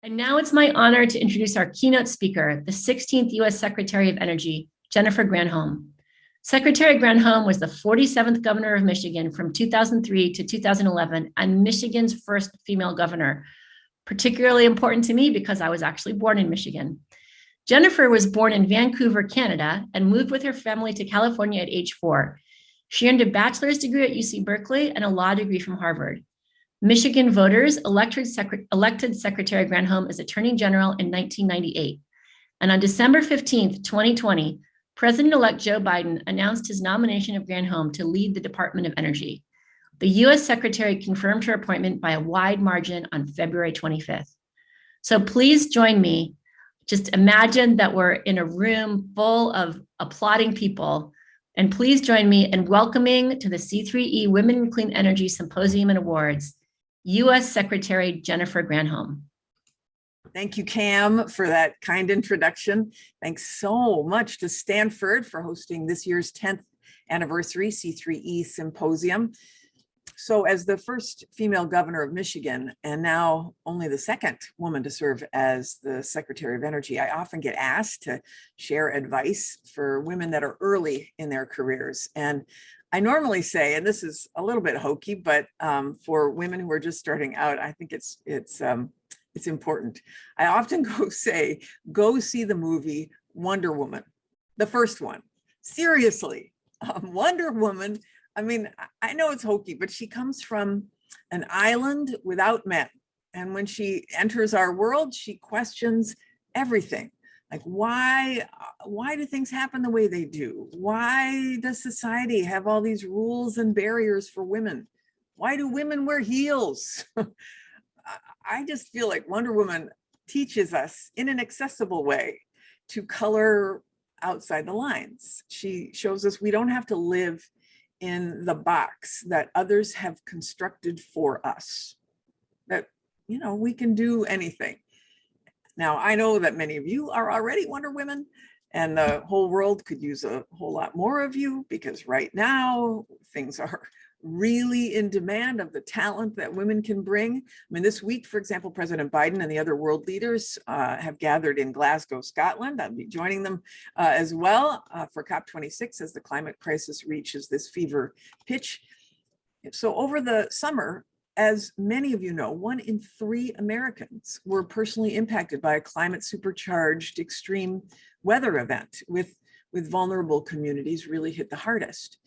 And now it's my honor to introduce our keynote speaker, the 16th U.S. Secretary of Energy, Jennifer Granholm. Secretary Granholm was the 47th governor of Michigan from 2003 to 2011 and Michigan's first female governor, particularly important to me because I was actually born in Michigan. Jennifer was born in Vancouver, Canada, and moved with her family to California at age 4. She earned a bachelor's degree at UC Berkeley and a law degree from Harvard. Michigan voters elected Secretary Granholm as Attorney General in 1998. And on December 15th, 2020, President-elect Joe Biden announced his nomination of Granholm to lead the Department of Energy. The U.S. Secretary confirmed her appointment by a wide margin on February 25th. So please join me. Just imagine that we're in a room full of applauding people. And please join me in welcoming to the C3E Women in Clean Energy Symposium and Awards, U.S. Secretary Jennifer Granholm. Thank you, Cam, for that kind introduction. Thanks so much to Stanford for hosting this year's 10th anniversary C3E Symposium. So as the first female governor of Michigan, and now only the second woman to serve as the Secretary of Energy, I often get asked to share advice for women that are early in their careers. And I normally say, and this is a little bit hokey, but for women who are just starting out, I think it's important. I often go see the movie Wonder Woman, the first one. Seriously, Wonder Woman. I mean, I know it's hokey, but she comes from an island without men. And when she enters our world, she questions everything. Like, why do things happen the way they do? Why does society have all these rules and barriers for women? Why do women wear heels? I just feel like Wonder Woman teaches us in an accessible way to color outside the lines. She shows us we don't have to live in the box that others have constructed for us, that, we can do anything. Now, I know that many of you are already Wonder Women, and the whole world could use a whole lot more of you, because right now things are really in demand of the talent that women can bring. I mean, this week, for example, President Biden and the other world leaders have gathered in Glasgow, Scotland. I'll be joining them as well for COP26 as the climate crisis reaches this fever pitch. So over the summer, as many of you know, 1 in 3 Americans were personally impacted by a climate supercharged extreme weather event, with vulnerable communities really hit the hardest.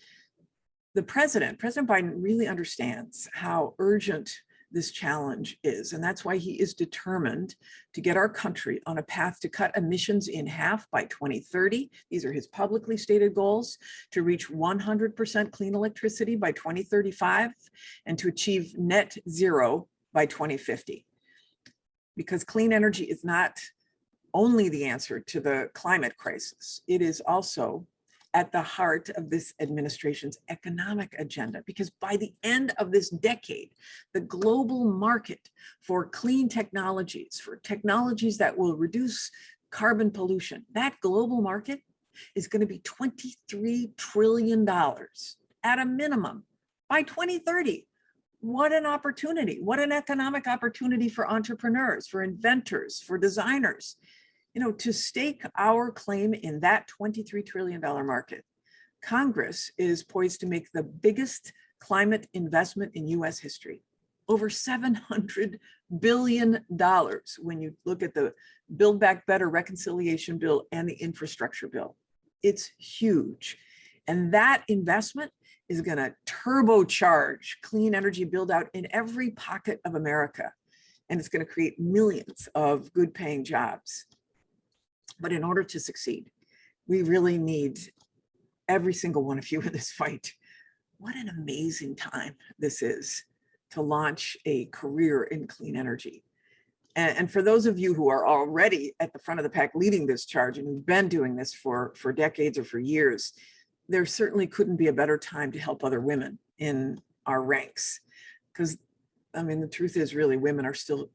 The President Biden really understands how urgent this challenge is. And that's why he is determined to get our country on a path to cut emissions in half by 2030. These are his publicly stated goals: to reach 100% clean electricity by 2035 and to achieve net zero by 2050. Because clean energy is not only the answer to the climate crisis, it is also at the heart of this administration's economic agenda, because by the end of this decade, the global market for clean technologies, for technologies that will reduce carbon pollution, that global market is going to be $23 trillion at a minimum by 2030. What an opportunity. What an economic opportunity for entrepreneurs, for inventors, for designers. To stake our claim in that $23 trillion market. Congress is poised to make the biggest climate investment in US history, over $700 billion when you look at the Build Back Better reconciliation bill and the infrastructure bill. It's huge. And that investment is going to turbocharge clean energy build out in every pocket of America. And it's going to create millions of good paying jobs. But in order to succeed, we really need every single one of you in this fight. What an amazing time this is to launch a career in clean energy. And for those of you who are already at the front of the pack leading this charge and who've been doing this for decades or for years, there certainly couldn't be a better time to help other women in our ranks. Because, the truth is really women are still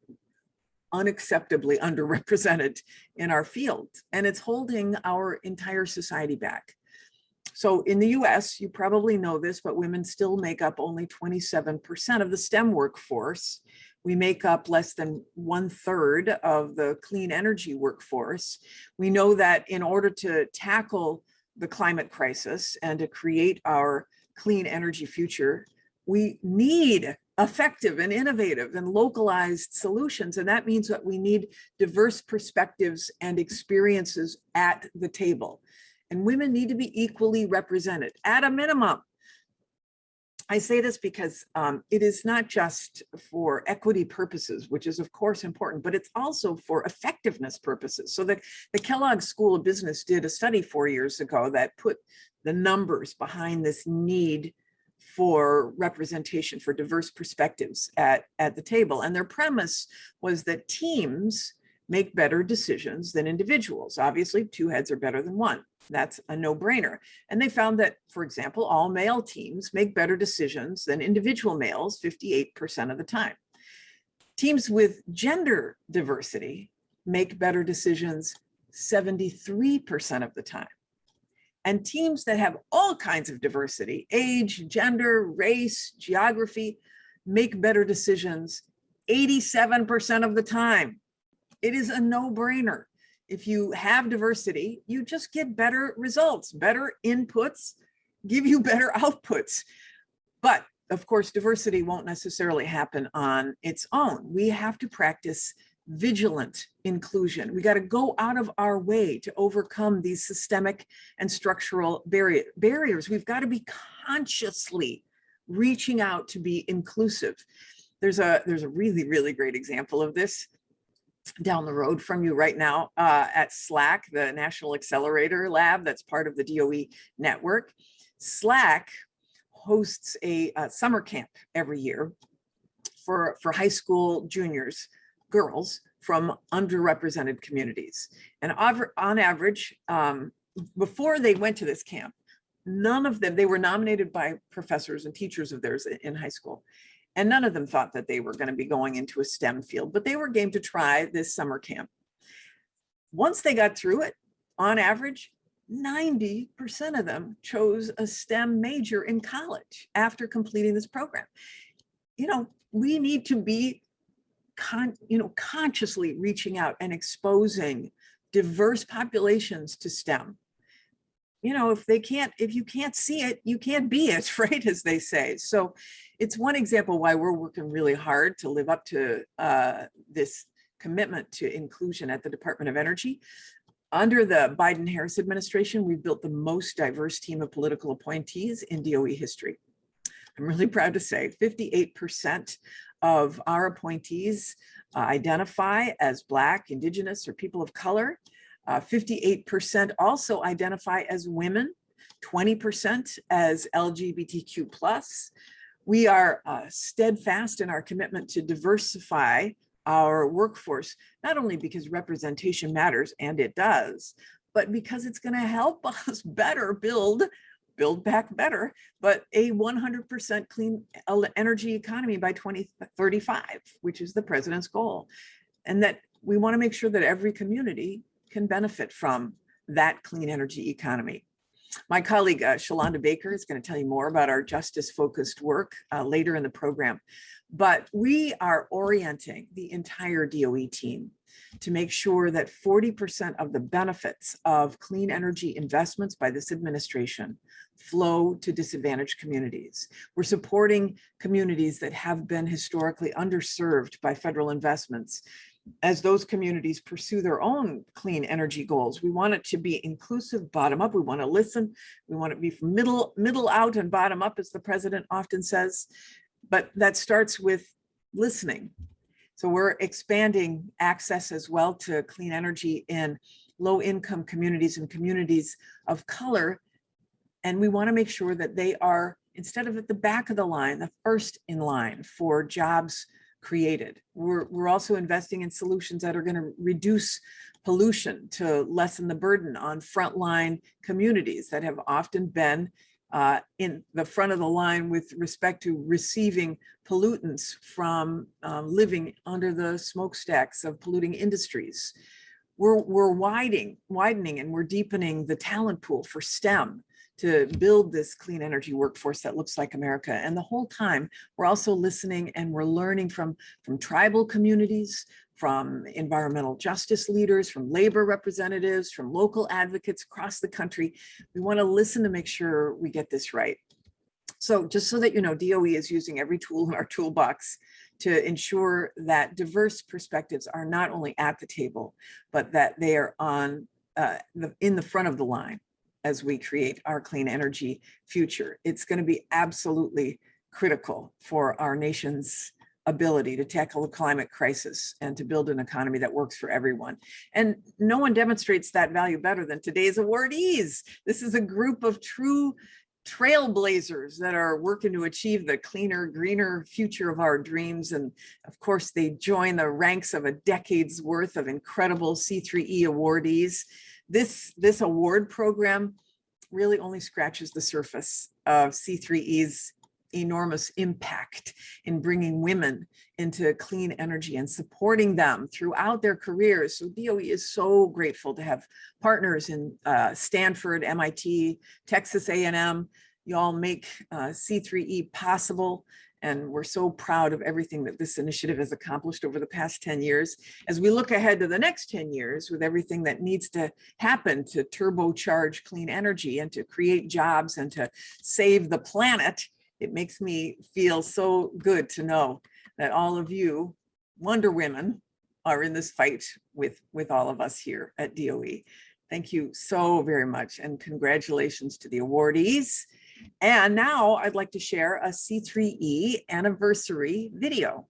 unacceptably underrepresented in our field, and it's holding our entire society back. So in the US, you probably know this, but women still make up only 27% of the STEM workforce, We make up less than 1/3 of the clean energy workforce. We know that in order to tackle the climate crisis and to create our clean energy future, we need effective and innovative and localized solutions. And that means that we need diverse perspectives and experiences at the table. And women need to be equally represented at a minimum. I say this because it is not just for equity purposes, which is of course important, but it's also for effectiveness purposes. So the Kellogg School of Business did a study 4 years ago that put the numbers behind this need for representation, for diverse perspectives at the table. And their premise was that teams make better decisions than individuals. Obviously, 2 heads are better than 1. That's a no-brainer. And they found that, for example, all male teams make better decisions than individual males 58% of the time. Teams with gender diversity make better decisions 73% of the time. And teams that have all kinds of diversity, age, gender, race, geography, make better decisions 87% of the time. It is a no-brainer. If you have diversity, you just get better results, better inputs, give you better outputs. But of course, diversity won't necessarily happen on its own. We have to practice vigilant inclusion. We got to go out of our way to overcome these systemic and structural barriers. We've got to be consciously reaching out to be inclusive. There's a really, really great example of this down the road from you right now at SLAC, the National Accelerator Lab that's part of the DOE network. SLAC hosts a summer camp every year for high school juniors, girls from underrepresented communities. And on average, before they went to this camp, none of them, they were nominated by professors and teachers of theirs in high school. And none of them thought that they were going to be going into a STEM field, but they were game to try this summer camp. Once they got through it, on average, 90% of them chose a STEM major in college after completing this program. You know, we need to be consciously reaching out and exposing diverse populations to STEM. You know, if you can't see it, you can't be it, right? As they say. So it's one example why we're working really hard to live up to this commitment to inclusion at the Department of Energy. Under the Biden-Harris administration, we've built the most diverse team of political appointees in DOE history. I'm really proud to say 58% of our appointees identify as Black, Indigenous, or people of color. 58% also identify as women, 20% as LGBTQ+. We are steadfast in our commitment to diversify our workforce, not only because representation matters, and it does, but because it's going to help us better build back better, but a 100% clean energy economy by 2035, which is the president's goal. And that we want to make sure that every community can benefit from that clean energy economy. My colleague, Shalonda Baker, is going to tell you more about our justice-focused work later in the program. But we are orienting the entire DOE team to make sure that 40% of the benefits of clean energy investments by this administration flow to disadvantaged communities. We're supporting communities that have been historically underserved by federal investments. As those communities pursue their own clean energy goals, we want it to be inclusive, bottom up. We want to listen. We want it to be from middle out and bottom up, as the president often says. But that starts with listening. So we're expanding access as well to clean energy in low-income communities and communities of color. And we want to make sure that they are, instead of at the back of the line, the first in line for jobs created. We're also investing in solutions that are going to reduce pollution to lessen the burden on frontline communities that have often been in the front of the line with respect to receiving pollutants from living under the smokestacks of polluting industries. We're widening and we're deepening the talent pool for STEM to build this clean energy workforce that looks like America. And the whole time, we're also listening and we're learning from tribal communities, from environmental justice leaders, from labor representatives, from local advocates across the country. We want to listen to make sure we get this right. So just so that you know, DOE is using every tool in our toolbox to ensure that diverse perspectives are not only at the table, but that they are in the front of the line as we create our clean energy future. It's going to be absolutely critical for our nation's ability to tackle the climate crisis and to build an economy that works for everyone. And no one demonstrates that value better than today's awardees. This is a group of true trailblazers that are working to achieve the cleaner, greener future of our dreams. And of course, they join the ranks of a decade's worth of incredible C3E awardees. This award program really only scratches the surface of C3E's enormous impact in bringing women into clean energy and supporting them throughout their careers. So DOE is so grateful to have partners in Stanford, MIT, Texas A&M. You all make C3E possible. And we're so proud of everything that this initiative has accomplished over the past 10 years. As we look ahead to the next 10 years with everything that needs to happen to turbocharge clean energy and to create jobs and to save the planet, it makes me feel so good to know that all of you Wonder Women are in this fight with all of us here at DOE. Thank you so very much, and congratulations to the awardees. And now I'd like to share a C3E anniversary video.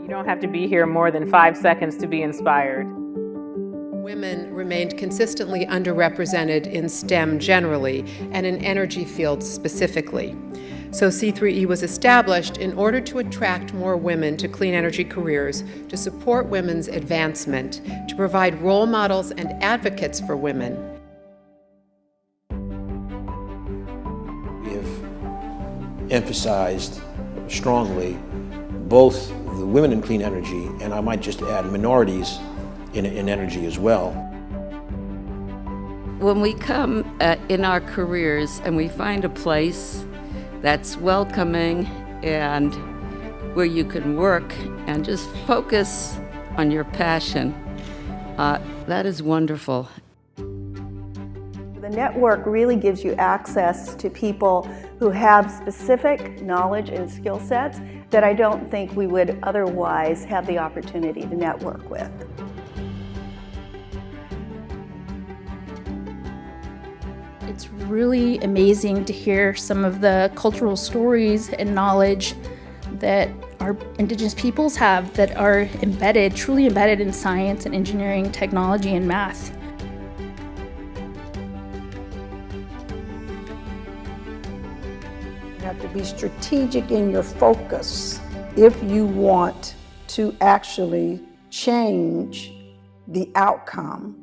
You don't have to be here more than 5 seconds to be inspired. Women remained consistently underrepresented in STEM generally and in energy fields specifically. So C3E was established in order to attract more women to clean energy careers, to support women's advancement, to provide role models and advocates for women. We have emphasized strongly both the women in clean energy, and I might just add minorities in energy as well. When we come in our careers and we find a place that's welcoming and where you can work and just focus on your passion, that is wonderful. The network really gives you access to people who have specific knowledge and skill sets that I don't think we would otherwise have the opportunity to network with. It's really amazing to hear some of the cultural stories and knowledge that our Indigenous peoples have that are embedded, truly embedded in science and engineering, technology, and math. You have to be strategic in your focus if you want to actually change the outcome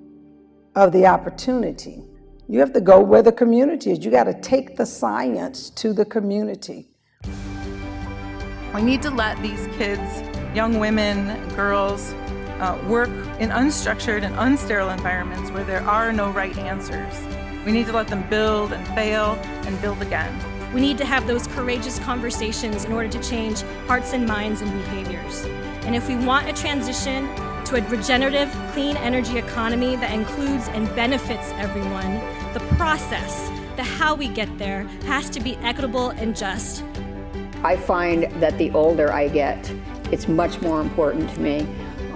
of the opportunity. You have to go where the community is. You got to take the science to the community. We need to let these kids, young women, girls, work in unstructured and unsterile environments where there are no right answers. We need to let them build and fail and build again. We need to have those courageous conversations in order to change hearts and minds and behaviors. And if we want a transition to a regenerative, clean energy economy that includes and benefits everyone, the process, the how we get there, has to be equitable and just. I find that the older I get, it's much more important to me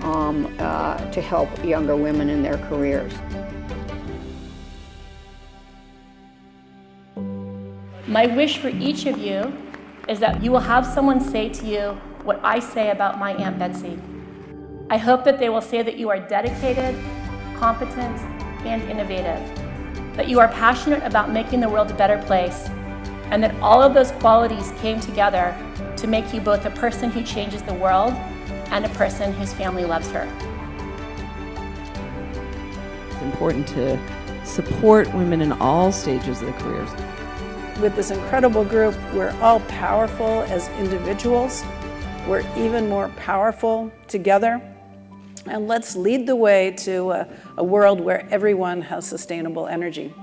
to help younger women in their careers. My wish for each of you is that you will have someone say to you what I say about my Aunt Betsy. I hope that they will say that you are dedicated, competent, and innovative, that you are passionate about making the world a better place, and that all of those qualities came together to make you both a person who changes the world and a person whose family loves her. It's important to support women in all stages of their careers. With this incredible group, we're all powerful as individuals. We're even more powerful together. And let's lead the way to a world where everyone has sustainable energy.